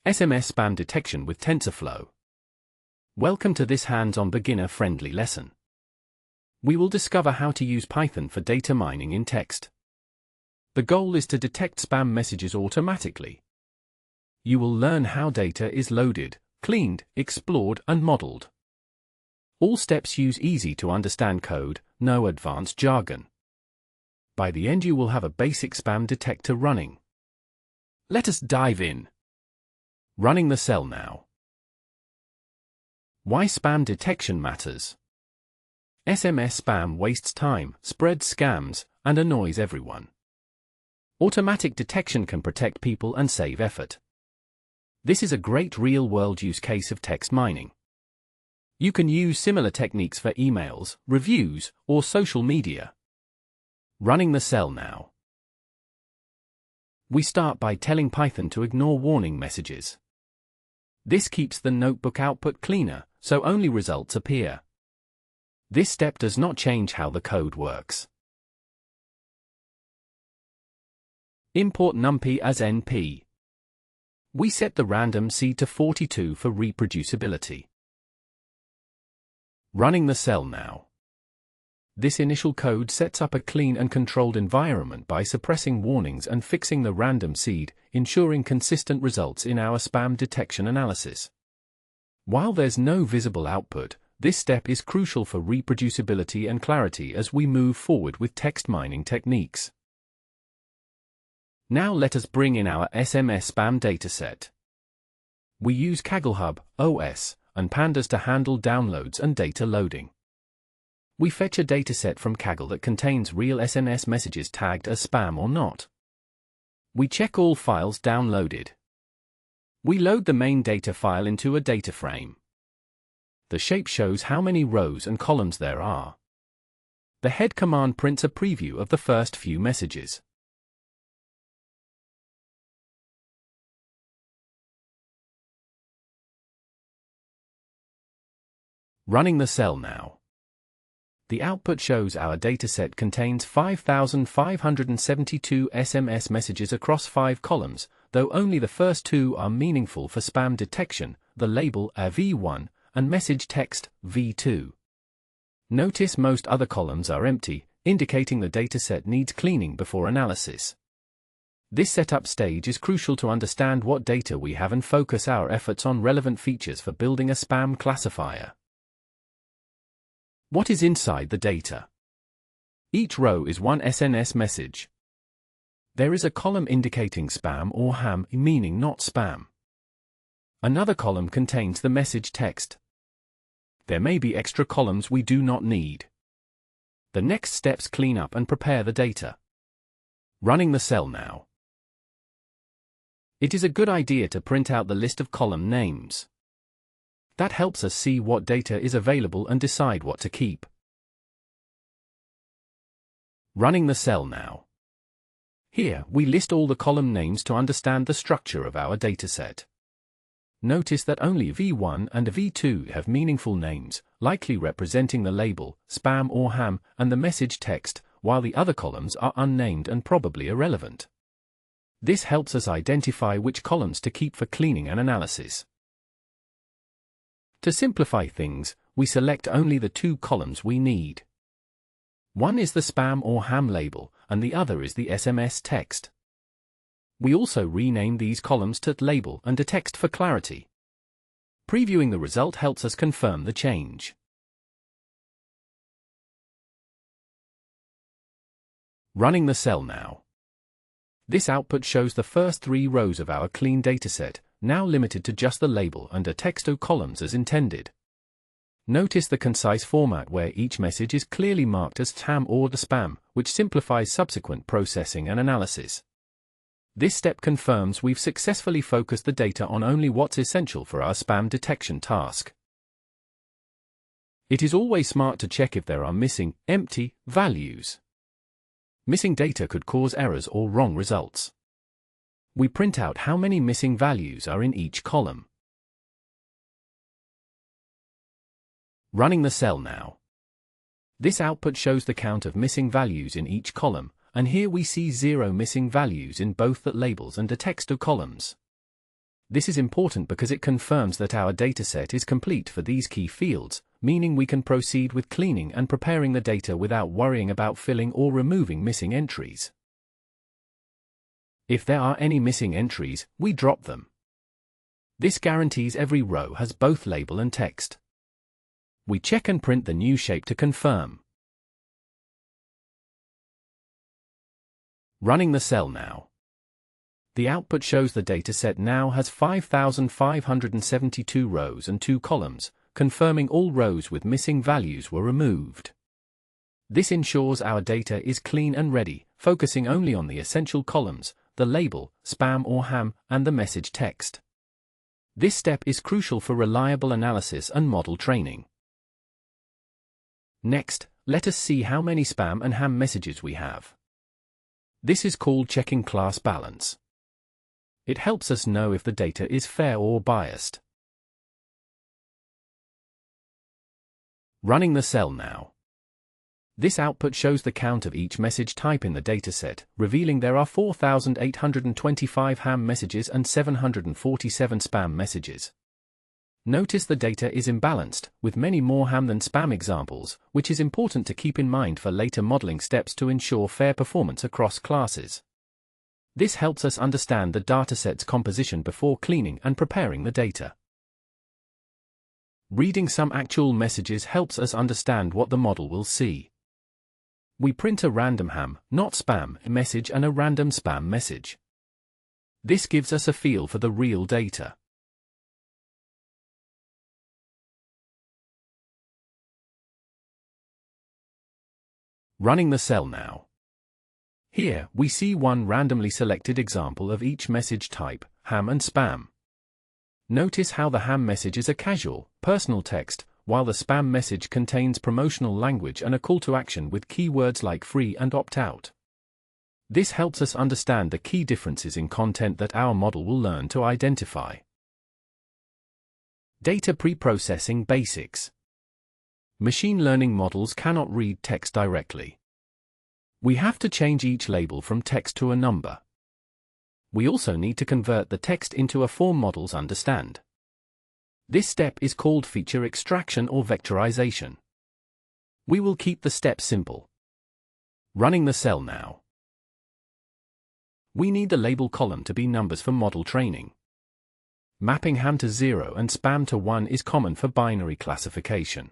SMS spam detection with TensorFlow. Welcome to this hands-on beginner-friendly lesson. We will discover how to use Python for data mining in text. The goal is to detect spam messages automatically. You will learn how data is loaded, cleaned, explored, and modeled. All steps use easy-to-understand code, no advanced jargon. By the end you will have a basic spam detector running. Let us dive in. Running the cell now. Why spam detection matters. SMS spam wastes time, spreads scams, and annoys everyone. Automatic detection can protect people and save effort. This is a great real-world use case of text mining. You can use similar techniques for emails, reviews, or social media. Running the cell now. We start by telling Python to ignore warning messages. This keeps the notebook output cleaner, so only results appear. This step does not change how the code works. Import numpy as np. We set the random seed to 42 for reproducibility. Running the cell now. This initial code sets up a clean and controlled environment by suppressing warnings and fixing the random seed, ensuring consistent results in our spam detection analysis. While there's no visible output, this step is crucial for reproducibility and clarity as we move forward with text mining techniques. Now let us bring in our SMS spam dataset. We use KaggleHub, OS, and Pandas to handle downloads and data loading. We fetch a dataset from Kaggle that contains real SMS messages tagged as spam or not. We check all files downloaded. We load the main data file into a data frame. The shape shows how many rows and columns there are. The head command prints a preview of the first few messages. Running the cell now. The output shows our dataset contains 5,572 SMS messages across 5 columns, though only the first 2 are meaningful for spam detection, the label v1 and message text v2. Notice most other columns are empty, indicating the dataset needs cleaning before analysis. This setup stage is crucial to understand what data we have and focus our efforts on relevant features for building a spam classifier. What is inside the data? Each row is one SNS message. There is a column indicating spam or ham, meaning not spam. Another column contains the message text. There may be extra columns we do not need. The next steps clean up and prepare the data. Running the cell now. It is a good idea to print out the list of column names. That helps us see what data is available and decide what to keep. Running the cell now. Here, we list all the column names to understand the structure of our dataset. Notice that only v1 and v2 have meaningful names, likely representing the label, spam or ham, and the message text, while the other columns are unnamed and probably irrelevant. This helps us identify which columns to keep for cleaning and analysis. To simplify things, we select only the 2 columns we need. One is the spam or ham label, and the other is the SMS text. We also rename these columns to label and text for clarity. Previewing the result helps us confirm the change. Running the cell now. This output shows the first 3 rows of our clean dataset, now limited to just the label and text columns as intended. Notice the concise format where each message is clearly marked as ham or the spam, which simplifies subsequent processing and analysis. This step confirms we've successfully focused the data on only what's essential for our spam detection task. It is always smart to check if there are missing, empty values. Missing data could cause errors or wrong results. We print out how many missing values are in each column. Running the cell now. This output shows the count of missing values in each column, and here we see 0 missing values in both the labels and the text columns. This is important because it confirms that our dataset is complete for these key fields, meaning we can proceed with cleaning and preparing the data without worrying about filling or removing missing entries. If there are any missing entries, we drop them. This guarantees every row has both label and text. We check and print the new shape to confirm. Running the cell now. The output shows the dataset now has 5,572 rows and 2 columns, confirming all rows with missing values were removed. This ensures our data is clean and ready, focusing only on the essential columns, the label, spam or ham, and the message text. This step is crucial for reliable analysis and model training. Next, let us see how many spam and ham messages we have. This is called checking class balance. It helps us know if the data is fair or biased. Running the cell now. This output shows the count of each message type in the dataset, revealing there are 4,825 ham messages and 747 spam messages. Notice the data is imbalanced, with many more ham than spam examples, which is important to keep in mind for later modeling steps to ensure fair performance across classes. This helps us understand the dataset's composition before cleaning and preparing the data. Reading some actual messages helps us understand what the model will see. We print a random ham, not spam, message and a random spam message. This gives us a feel for the real data. Running the cell now. Here, we see one randomly selected example of each message type, ham and spam. Notice how the ham message is a casual, personal text, while the spam message contains promotional language and a call to action with keywords like free and opt-out. This helps us understand the key differences in content that our model will learn to identify. Data preprocessing basics. Machine learning models cannot read text directly. We have to change each label from text to a number. We also need to convert the text into a form models understand. This step is called feature extraction or vectorization. We will keep the step simple. Running the cell now. We need the label column to be numbers for model training. Mapping ham to 0 and spam to 1 is common for binary classification.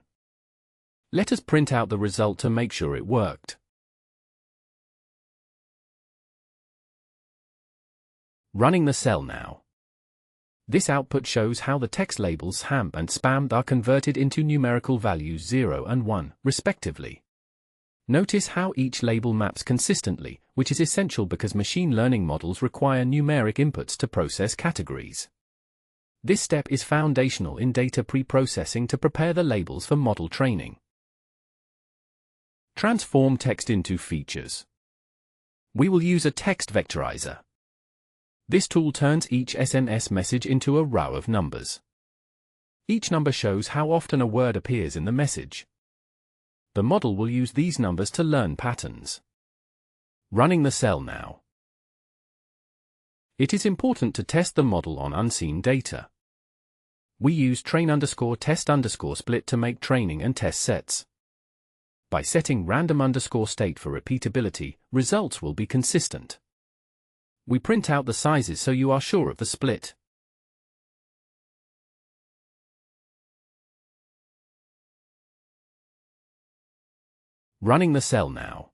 Let us print out the result to make sure it worked. Running the cell now. This output shows how the text labels ham and spam are converted into numerical values 0 and 1, respectively. Notice how each label maps consistently, which is essential because machine learning models require numeric inputs to process categories. This step is foundational in data preprocessing to prepare the labels for model training. Transform text into features. We will use a text vectorizer. This tool turns each SNS message into a row of numbers. Each number shows how often a word appears in the message. The model will use these numbers to learn patterns. Running the cell now. It is important to test the model on unseen data. We use train_test_split to make training and test sets. By setting random_state for repeatability, results will be consistent. We print out the sizes so you are sure of the split. Running the cell now.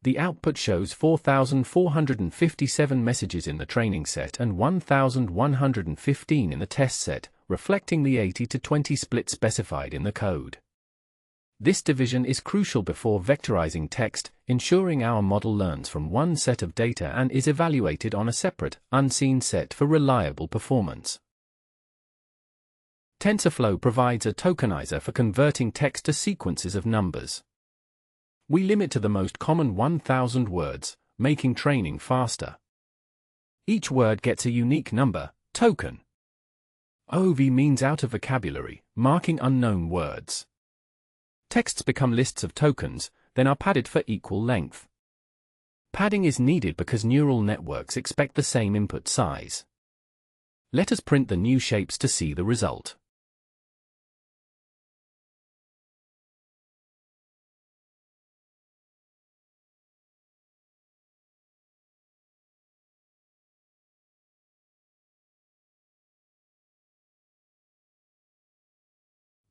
The output shows 4,457 messages in the training set and 1,115 in the test set, reflecting the 80-20 split specified in the code. This division is crucial before vectorizing text, ensuring our model learns from one set of data and is evaluated on a separate, unseen set for reliable performance. TensorFlow provides a tokenizer for converting text to sequences of numbers. We limit to the most common 1,000 words, making training faster. Each word gets a unique number, token. OV means out of vocabulary, marking unknown words. Texts become lists of tokens, then are padded for equal length. Padding is needed because neural networks expect the same input size. Let us print the new shapes to see the result.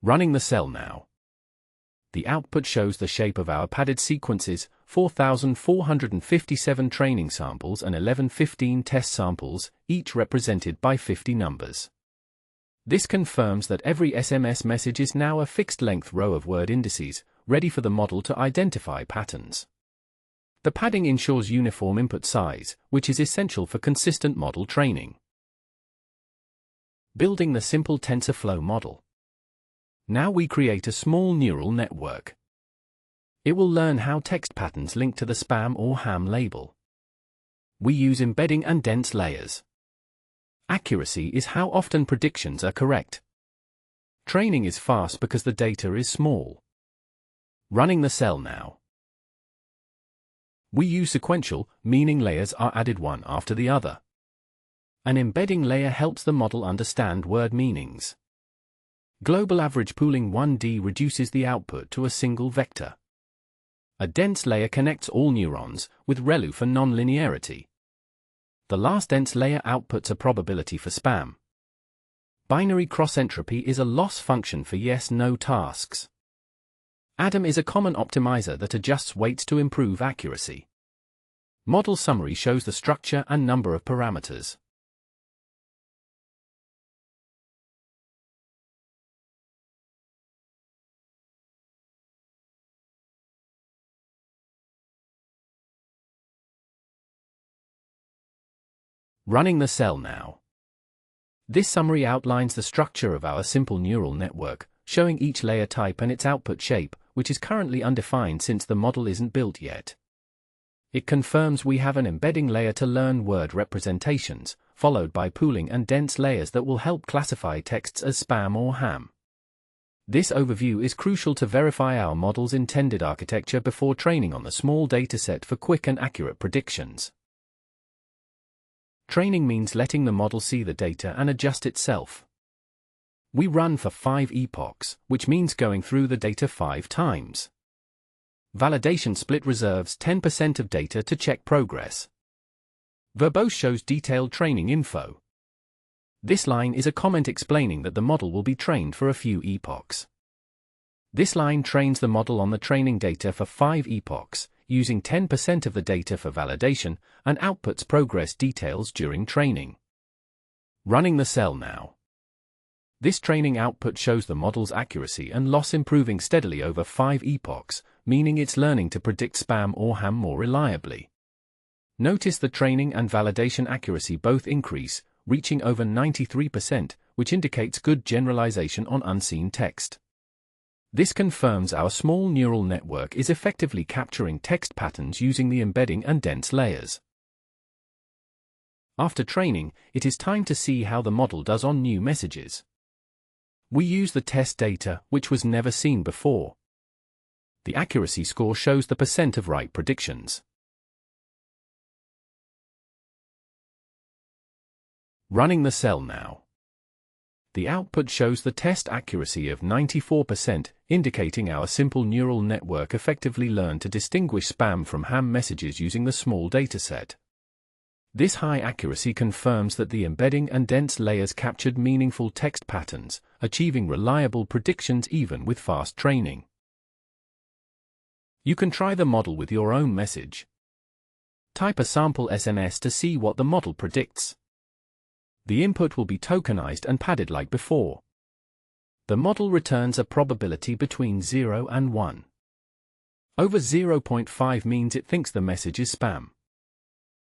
Running the cell now. The output shows the shape of our padded sequences, 4,457 training samples and 1115 test samples, each represented by 50 numbers. This confirms that every SMS message is now a fixed-length row of word indices, ready for the model to identify patterns. The padding ensures uniform input size, which is essential for consistent model training. Building the simple TensorFlow model. Now we create a small neural network. It will learn how text patterns link to the spam or ham label. We use embedding and dense layers. Accuracy is how often predictions are correct. Training is fast because the data is small. Running the cell now. We use sequential, meaning layers are added one after the other. An embedding layer helps the model understand word meanings. Global average pooling 1D reduces the output to a single vector. A dense layer connects all neurons, with ReLU for nonlinearity. The last dense layer outputs a probability for spam. Binary cross-entropy is a loss function for yes-no tasks. ADAM is a common optimizer that adjusts weights to improve accuracy. Model summary shows the structure and number of parameters. Running the cell now. This summary outlines the structure of our simple neural network, showing each layer type and its output shape, which is currently undefined since the model isn't built yet. It confirms we have an embedding layer to learn word representations, followed by pooling and dense layers that will help classify texts as spam or ham. This overview is crucial to verify our model's intended architecture before training on the small dataset for quick and accurate predictions. Training means letting the model see the data and adjust itself. We run for 5 epochs, which means going through the data 5 times. Validation split reserves 10% of data to check progress. Verbose shows detailed training info. This line is a comment explaining that the model will be trained for a few epochs. This line trains the model on the training data for 5 epochs, using 10% of the data for validation, and outputs progress details during training. Running the cell now. This training output shows the model's accuracy and loss improving steadily over 5 epochs, meaning it's learning to predict spam or ham more reliably. Notice the training and validation accuracy both increase, reaching over 93%, which indicates good generalization on unseen text. This confirms our small neural network is effectively capturing text patterns using the embedding and dense layers. After training, it is time to see how the model does on new messages. We use the test data, which was never seen before. The accuracy score shows the percent of right predictions. Running the cell now. The output shows the test accuracy of 94%, indicating our simple neural network effectively learned to distinguish spam from ham messages using the small dataset. This high accuracy confirms that the embedding and dense layers captured meaningful text patterns, achieving reliable predictions even with fast training. You can try the model with your own message. Type a sample SMS to see what the model predicts. The input will be tokenized and padded like before. The model returns a probability between 0 and 1. Over 0.5 means it thinks the message is spam.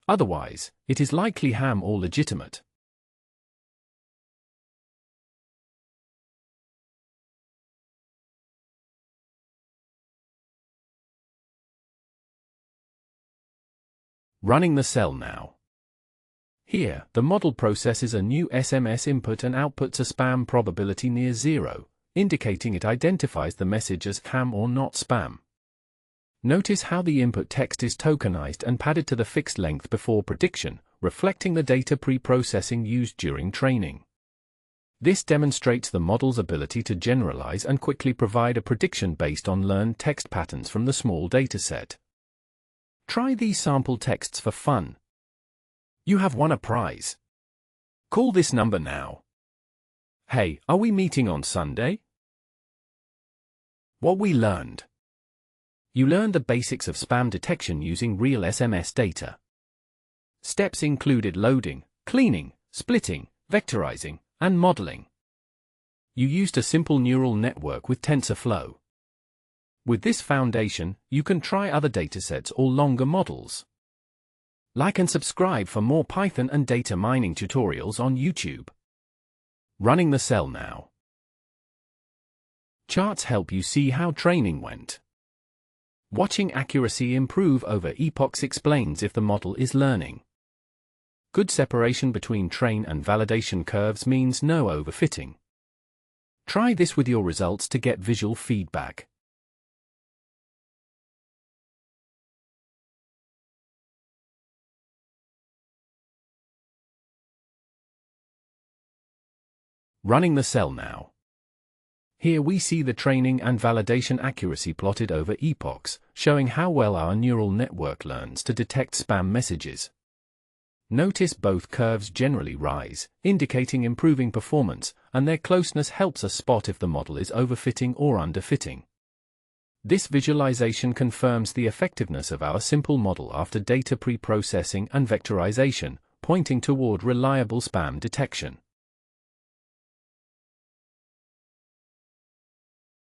Otherwise, it is likely ham or legitimate. Running the cell now. Here, the model processes a new SMS input and outputs a spam probability near 0, indicating it identifies the message as ham or not spam. Notice how the input text is tokenized and padded to the fixed length before prediction, reflecting the data pre-processing used during training. This demonstrates the model's ability to generalize and quickly provide a prediction based on learned text patterns from the small dataset. Try these sample texts for fun. You have won a prize. Call this number now. Hey, are we meeting on Sunday? What we learned. You learned the basics of spam detection using real SMS data. Steps included loading, cleaning, splitting, vectorizing, and modeling. You used a simple neural network with TensorFlow. With this foundation, you can try other datasets or longer models. Like and subscribe for more Python and data mining tutorials on YouTube. Running the cell now. Charts help you see how training went. Watching accuracy improve over epochs explains if the model is learning. Good separation between train and validation curves means no overfitting. Try this with your results to get visual feedback. Running the cell now. Here we see the training and validation accuracy plotted over epochs, showing how well our neural network learns to detect spam messages. Notice both curves generally rise, indicating improving performance, and their closeness helps us spot if the model is overfitting or underfitting. This visualization confirms the effectiveness of our simple model after data pre-processing and vectorization, pointing toward reliable spam detection.